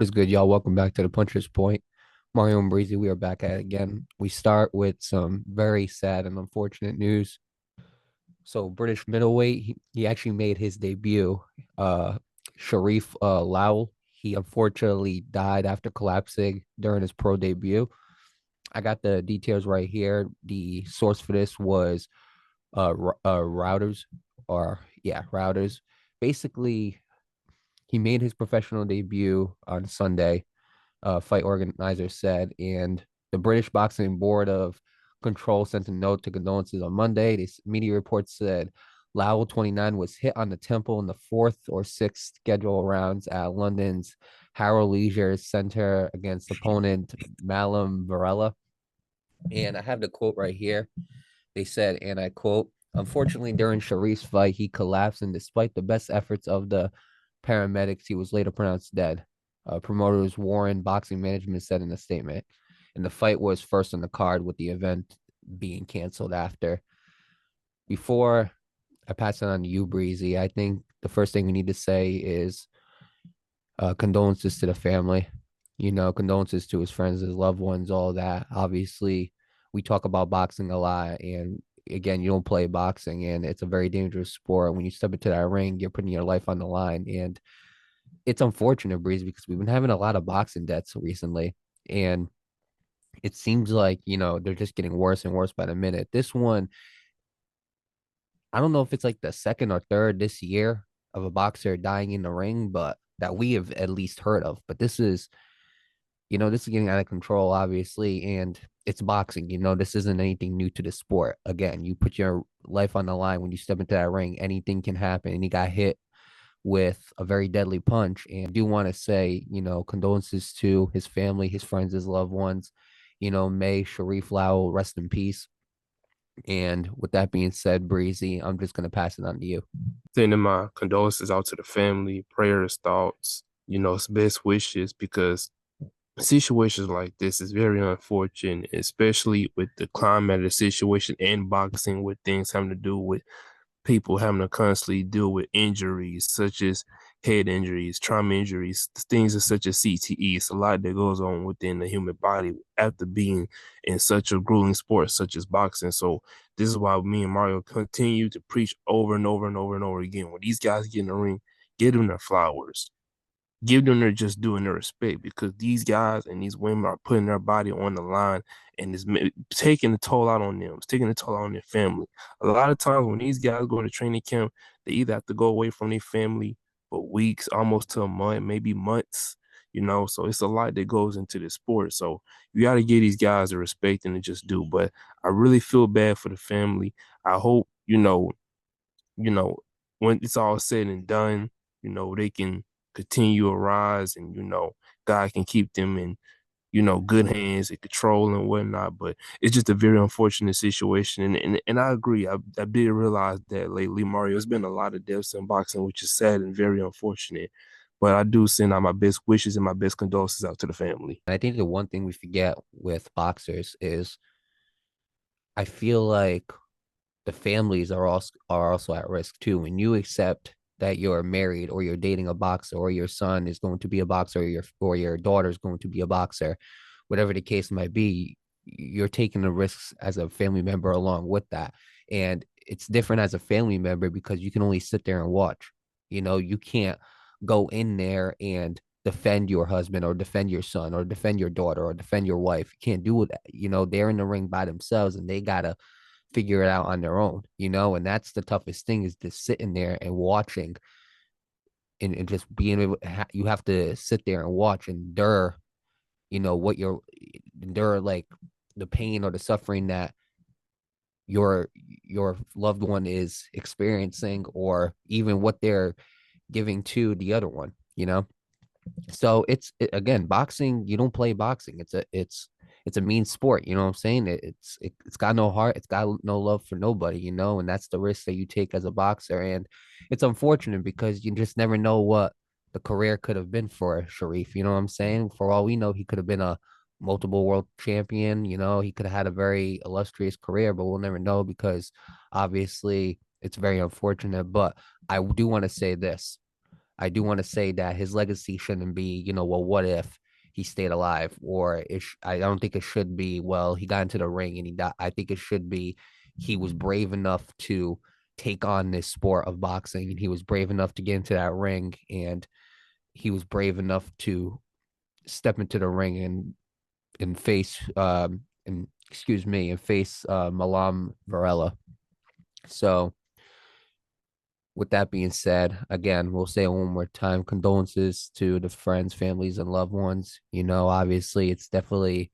What's good, y'all? Welcome back to the Puncher's Point. Mario and Breezy, we are back at it again. We start with some very sad and unfortunate news. So, British middleweight, he actually made his debut. Sherif Lawal, he unfortunately died after collapsing during his pro debut. I got the details right here. The source for this was Routers, or yeah, Routers. Basically, he made his professional debut on Sunday, fight organizer said. And the British Boxing Board of Control sent a note to condolences on Monday. This media reports said Lowell 29 was hit on the temple in the fourth or sixth schedule rounds at London's Harrow Leisure Center against opponent Malum Varela. And I have the quote right here. They said, and I quote, unfortunately, during Sharif's fight, he collapsed, and despite the best efforts of the paramedics, he was later pronounced dead. Promoters Warren Boxing Management said in a statement. And the fight was first on the card, with the event being canceled after. Before I pass it on to you, Breezy, I think the first thing we need to say is condolences to the family. Condolences to his friends, his loved ones, all that. Obviously, we talk about boxing a lot, and again, you don't play boxing, and it's a very dangerous sport. When you step into that ring, you're putting your life on the line, and it's unfortunate, Breeze, because we've been having a lot of boxing deaths recently, and it seems like they're just getting worse and worse by the minute. This one, I don't know if it's like the second or third this year of a boxer dying in the ring, but that we have at least heard of. But this is getting out of control, obviously, and it's boxing. This isn't anything new to the sport. Again, you put your life on the line when you step into that ring. Anything can happen, and he got hit with a very deadly punch. And I do want to say, condolences to his family, his friends, his loved ones. May Sharif Lowell rest in peace. And with that being said, Breezy, I'm just gonna pass it on to you. Sending my condolences out to the family, prayers, thoughts, it's best wishes because situations like this is very unfortunate, especially with the climate of the situation and boxing with things having to do with people having to constantly deal with injuries such as head injuries, trauma injuries, things such as CTE. It's a lot that goes on within the human body after being in such a grueling sport such as boxing. So this is why me and Mario continue to preach over and over and over and over again. When these guys get in the ring, give them their flowers, give them their just doing their respect because these guys and these women are putting their body on the line and it's taking a toll out on them. It's taking a toll out on their family. A lot of times when these guys go to training camp, they either have to go away from their family for weeks, almost to a month, maybe months. So it's a lot that goes into this sport. So you got to give these guys the respect and to just do. But I really feel bad for the family. I hope, you know, when it's all said and done, they can continue to rise and, God can keep them in, good hands and control and whatnot. But it's just a very unfortunate situation. And I agree. I did realize that lately, Mario, it's been a lot of deaths in boxing, which is sad and very unfortunate. But I do send out my best wishes and my best condolences out to the family. I think the one thing we forget with boxers is I feel like the families are also at risk too. When you accept that you're married or you're dating a boxer or your son is going to be a boxer or your daughter is going to be a boxer, whatever the case might be, you're taking the risks as a family member along with that. And it's different as a family member because you can only sit there and watch. You can't go in there and defend your husband or defend your son or defend your daughter or defend your wife. You can't do that. They're in the ring by themselves and they gotta figure it out on their own, and that's the toughest thing is just sitting there and watching and just being able you have to sit there and watch and endure, what you're endure like the pain or the suffering that your your loved one is experiencing or even what they're giving to the other one. So again, boxing, you don't play boxing. It's a mean sport, you know what I'm saying? It's got no heart, it's got no love for nobody, and that's the risk that you take as a boxer. And it's unfortunate because you just never know what the career could have been for Sharif, you know what I'm saying? For all we know, he could have been a multiple world champion, he could have had a very illustrious career, but we'll never know because obviously it's very unfortunate. But I do want to say this. I do want to say that his legacy shouldn't be, well, what if he stayed alive? Or I don't think it should be, well, he got into the ring and he died. I think it should be he was brave enough to take on this sport of boxing, and he was brave enough to get into that ring, and he was brave enough to step into the ring and face and excuse me and face Malam Varela. So with that being said, again, we'll say it one more time: condolences to the friends, families, and loved ones. Obviously, it's definitely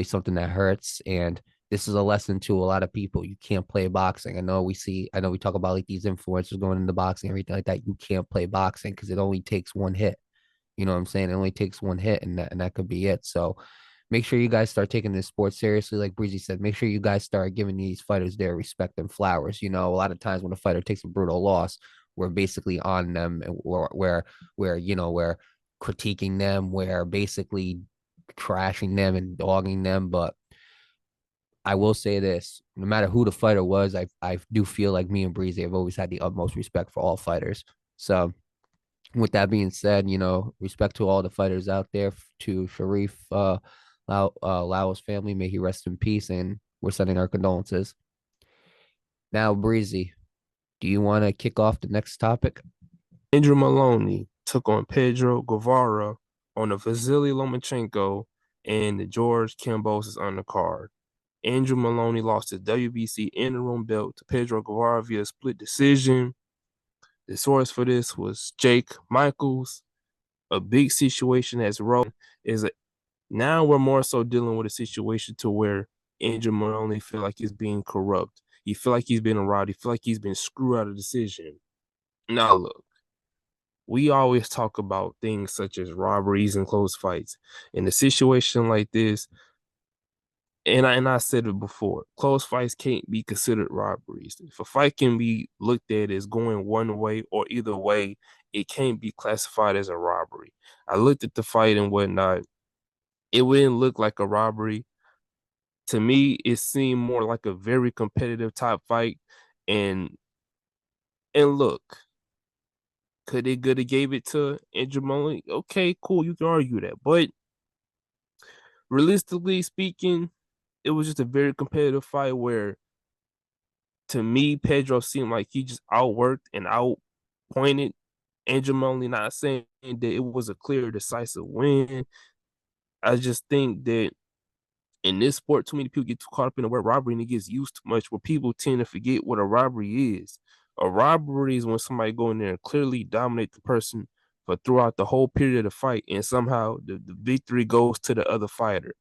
something that hurts, and this is a lesson to a lot of people. You can't play boxing. I know we talk about like these influencers going into boxing, everything like that. You can't play boxing because it only takes one hit. You know what I'm saying? It only takes one hit, and that could be it. So make sure you guys start taking this sport seriously. Like Breezy said, make sure you guys start giving these fighters their respect and flowers. A lot of times when a fighter takes a brutal loss, we're basically on them, or we're critiquing them, we're basically trashing them and dogging them. But I will say this: no matter who the fighter was, I do feel like me and Breezy have always had the utmost respect for all fighters. So with that being said, respect to all the fighters out there, to Sharif Lawal's family. May he rest in peace, and we're sending our condolences. Now, Breezy, do you want to kick off the next topic? Andrew Maloney took on Pedro Guevara on the Vasily Lomachenko and George Kambosos undercard. Andrew Maloney lost his WBC interim belt to Pedro Guevara via split decision. The source for this was Jake Michaels. A big situation has rolled is now we're more so dealing with a situation to where Andrew Maloney feel like he's being corrupt. He feel like he's been robbed. He feel like he's been screwed out of decision. Now look, we always talk about things such as robberies and close fights. In a situation like this, and I said it before, close fights can't be considered robberies. If a fight can be looked at as going one way or either way, it can't be classified as a robbery. I looked at the fight and whatnot. It wouldn't look like a robbery. To me, it seemed more like a very competitive type fight. And and look, could have gave it to Andrew Maloney? Okay, cool, you can argue that. But realistically speaking, it was just a very competitive fight where to me, Pedro seemed like he just outworked and outpointed Andrew Maloney. Not saying that it was a clear, decisive win. I just think that in this sport, too many people get too caught up in the word robbery and it gets used too much where people tend to forget what a robbery is. A robbery is when somebody go in there and clearly dominate the person for throughout the whole period of the fight, and somehow the victory goes to the other fighter.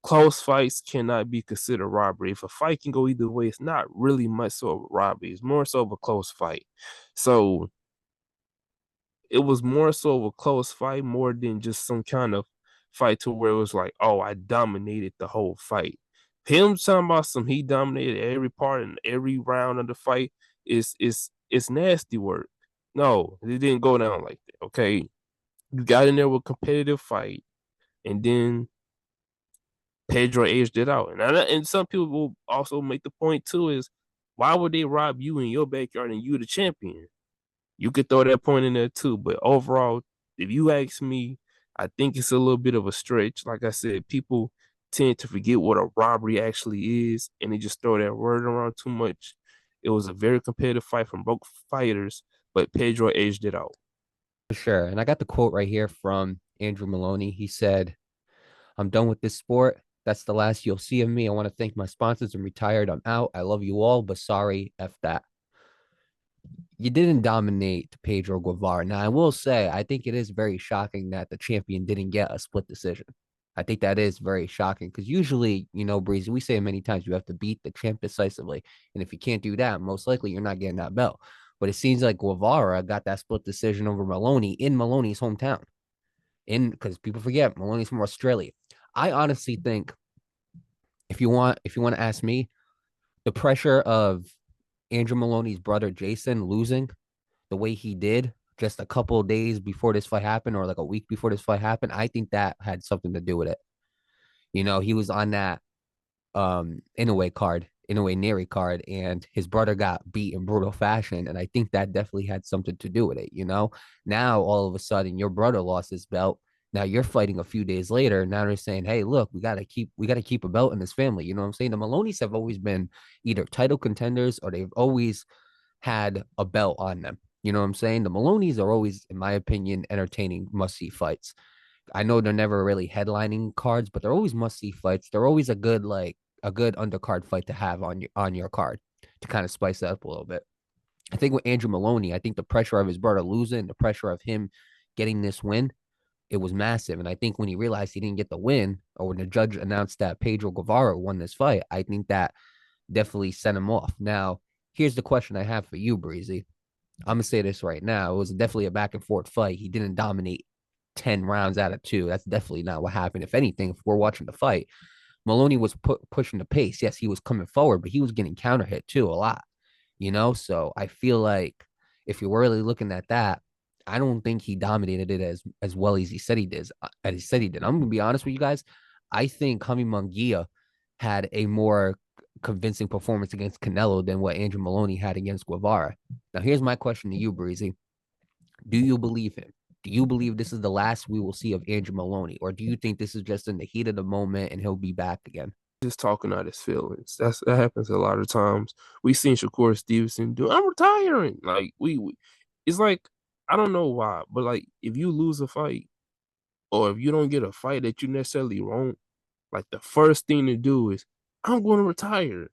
Close fights cannot be considered robbery. If a fight can go either way, it's not really much so of a robbery. It's more so of a close fight. So it was more so of a close fight more than just some kind of fight to where it was like, oh, I dominated the whole fight. Him talking about some he dominated every part and every round of the fight is it's nasty work. No, it didn't go down like that. Okay. You got in there with a competitive fight, and then Pedro aged it out. And some people will also make the point too is why would they rob you in your backyard and you the champion? You could throw that point in there too. But overall, if you ask me, I think it's a little bit of a stretch. Like I said, people tend to forget what a robbery actually is, and they just throw that word around too much. It was a very competitive fight from both fighters, but Pedro edged it out. For sure. And I got the quote right here from Andrew Maloney. He said, "I'm done with this sport. That's the last you'll see of me. I want to thank my sponsors. I'm retired. I'm out. I love you all, but sorry, F that." You didn't dominate Pedro Guevara. Now, I will say, I think it is very shocking that the champion didn't get a split decision. I think that is very shocking because usually, Breezy, we say it many times, you have to beat the champ decisively. And if you can't do that, most likely you're not getting that belt. But it seems like Guevara got that split decision over Maloney in Maloney's hometown. Because people forget Maloney's from Australia. I honestly think if you want to ask me, the pressure of Andrew Maloney's brother Jason losing the way he did just a couple of days before this fight happened, or like a week before this fight happened, I think that had something to do with it. He was on that Inoue card Inoue Neri card, and his brother got beat in brutal fashion. And I think that definitely had something to do with it. Now all of a sudden your brother lost his belt. Now you're fighting a few days later. Now they're saying, "Hey, look, we gotta keep a belt in this family." You know what I'm saying? The Maloneys have always been either title contenders or they've always had a belt on them. You know what I'm saying? The Maloneys are always, in my opinion, entertaining must see fights. I know they're never really headlining cards, but they're always must see fights. They're always a good undercard fight to have on your card to kind of spice it up a little bit. I think with Andrew Maloney, I think the pressure of his brother losing, the pressure of him getting this win, it was massive. And I think when he realized he didn't get the win, or when the judge announced that Pedro Guevara won this fight, I think that definitely sent him off. Now, here's the question I have for you, Breezy. I'm gonna say this right now. It was definitely a back and forth fight. He didn't dominate 10 rounds out of two. That's definitely not what happened. If anything, if we're watching the fight, Maloney was pushing the pace. Yes, he was coming forward, but he was getting counter hit too a lot. So I feel like if you're really looking at that, I don't think he dominated it as well as he said he did. As he said he did. I'm gonna be honest with you guys. I think Jaime Munguia had a more convincing performance against Canelo than what Andrew Maloney had against Guevara. Now, here's my question to you, Breezy. Do you believe him? Do you believe this is the last we will see of Andrew Maloney, or do you think this is just in the heat of the moment and he'll be back again? Just talking out his feelings. That happens a lot of times. We seen Shakur Stevenson do. I'm retiring. Like it's like I don't know why, but like if you lose a fight or if you don't get a fight that you necessarily want, like the first thing to do is I'm going to retire.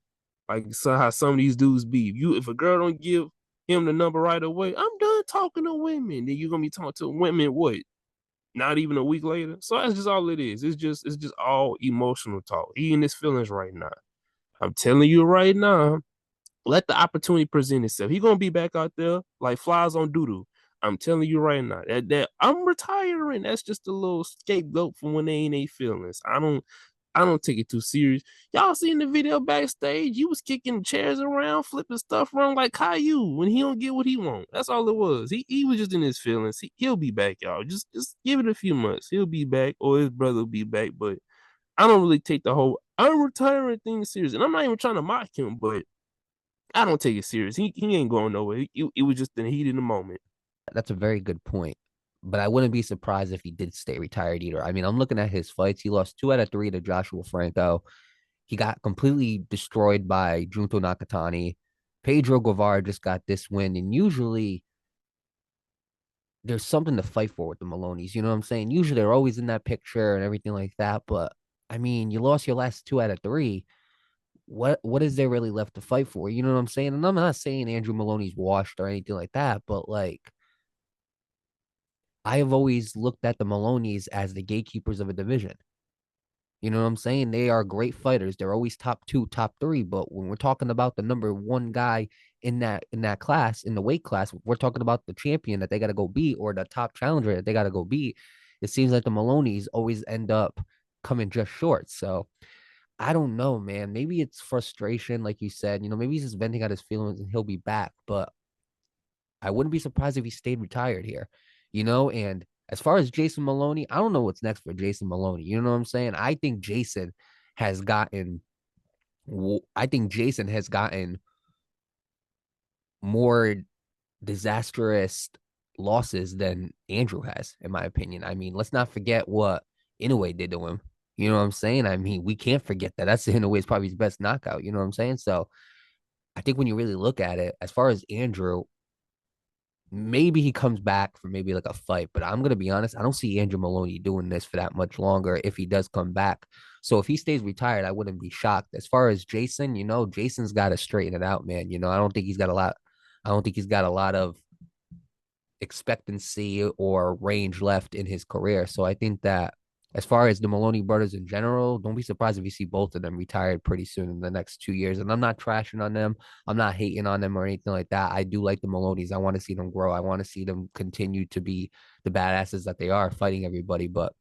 Like so how some of these dudes be. If a girl don't give him the number right away, I'm done talking to women. Then you're gonna be talking to women what? Not even a week later. So that's just all it is. It's just all emotional talk. He in his feelings right now. I'm telling you right now, let the opportunity present itself. He gonna be back out there like flies on doodoo. I'm telling you right now that I'm retiring. That's just a little scapegoat for when they ain't a feelings. I don't take it too serious. Y'all seen the video backstage? He was kicking chairs around, flipping stuff around like Caillou when he don't get what he want. That's all it was. He was just in his feelings. He'll be back, y'all. Just give it a few months. He'll be back, or his brother will be back. But I don't really take the whole I'm retiring thing serious. And I'm not even trying to mock him, but I don't take it serious. He ain't going nowhere. It was just the heat in the moment. That's a very good point. But I wouldn't be surprised if he did stay retired either. I mean, I'm looking at his fights. He lost 2 out of 3 to Joshua Franco. He got completely destroyed by Junto Nakatani. Pedro Guevara just got this win. And usually there's something to fight for with the Maloneys. You know what I'm saying? Usually they're always in that picture and everything like that. But I mean, you lost your last 2 out of 3. What is there really left to fight for? You know what I'm saying? And I'm not saying Andrew Maloney's washed or anything like that, but like I have always looked at the Maloneys as the gatekeepers of a division. You know what I'm saying? They are great fighters. They're always top two, top three. But when we're talking about the number one guy in that class, in the weight class, we're talking about the champion that they got to go beat or the top challenger that they got to go beat. It seems like the Maloneys always end up coming just short. So I don't know, man. Maybe it's frustration, like you said. Maybe he's just venting out his feelings and he'll be back. But I wouldn't be surprised if he stayed retired here. And as far as Jason Maloney, I don't know what's next for Jason Maloney. You know what I'm saying? Has gotten, I think Jason has gotten more disastrous losses than Andrew has, in my opinion. I mean, let's not forget what Inoue did to him. You know what I'm saying? I mean, we can't forget that. That's Inoue's probably his best knockout. You know what I'm saying? So I think when you really look at it, as far as Andrew, maybe he comes back for maybe like a fight, but I'm gonna be honest, I don't see Andrew Maloney doing this for that much longer if he does come back. So if he stays retired, I wouldn't be shocked. As far as Jason, Jason's got to straighten it out, man. I don't think he's got a lot. I don't think he's got a lot of expectancy or range left in his career. So I think that as far as the Maloney brothers in general, don't be surprised if you see both of them retired pretty soon in the next 2 years. And I'm not trashing on them. I'm not hating on them or anything like that. I do like the Maloneys. I want to see them grow. I want to see them continue to be the badasses that they are, fighting everybody. But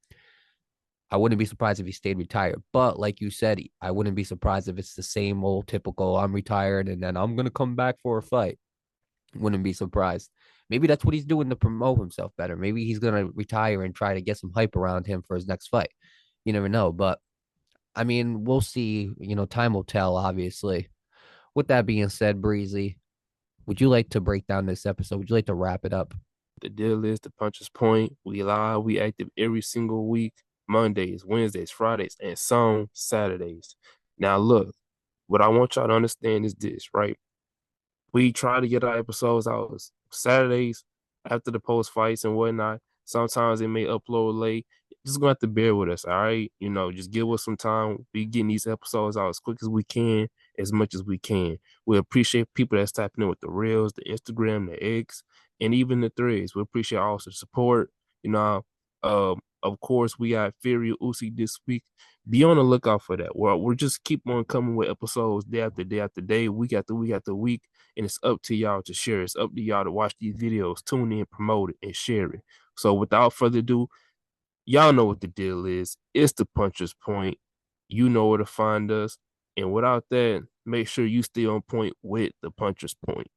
I wouldn't be surprised if he stayed retired. But like you said, I wouldn't be surprised if it's the same old typical I'm retired and then I'm gonna come back for a fight. Wouldn't be surprised. Maybe that's what he's doing to promote himself better. Maybe he's gonna retire and try to get some hype around him for his next fight. You never know. But I mean, we'll see. Time will tell, obviously. With that being said, Breezy, would you like to break down this episode? Would you like to wrap it up? The deal is the Puncher's Point. We live, we active every single week, Mondays, Wednesdays, Fridays, and some Saturdays. Now, look, what I want y'all to understand is this, right? We try to get our episodes out Saturdays after the post fights and whatnot. Sometimes it may upload late. Just gonna have to bear with us, all right? Just give us some time. We getting these episodes out as quick as we can, as much as we can. We appreciate people that's tapping in with the reels, the Instagram, the X, and even the threads. We appreciate all the support. Of course, we got Fury Uzi this week. Be on the lookout for that. We're just keep on coming with episodes day after day after day, week after week after week, and it's up to y'all to share. It's up to y'all to watch these videos, tune in, promote it, and share it. So without further ado, y'all know what the deal is. It's the Puncher's Point. You know where to find us. And without that, make sure you stay on point with the Puncher's Point.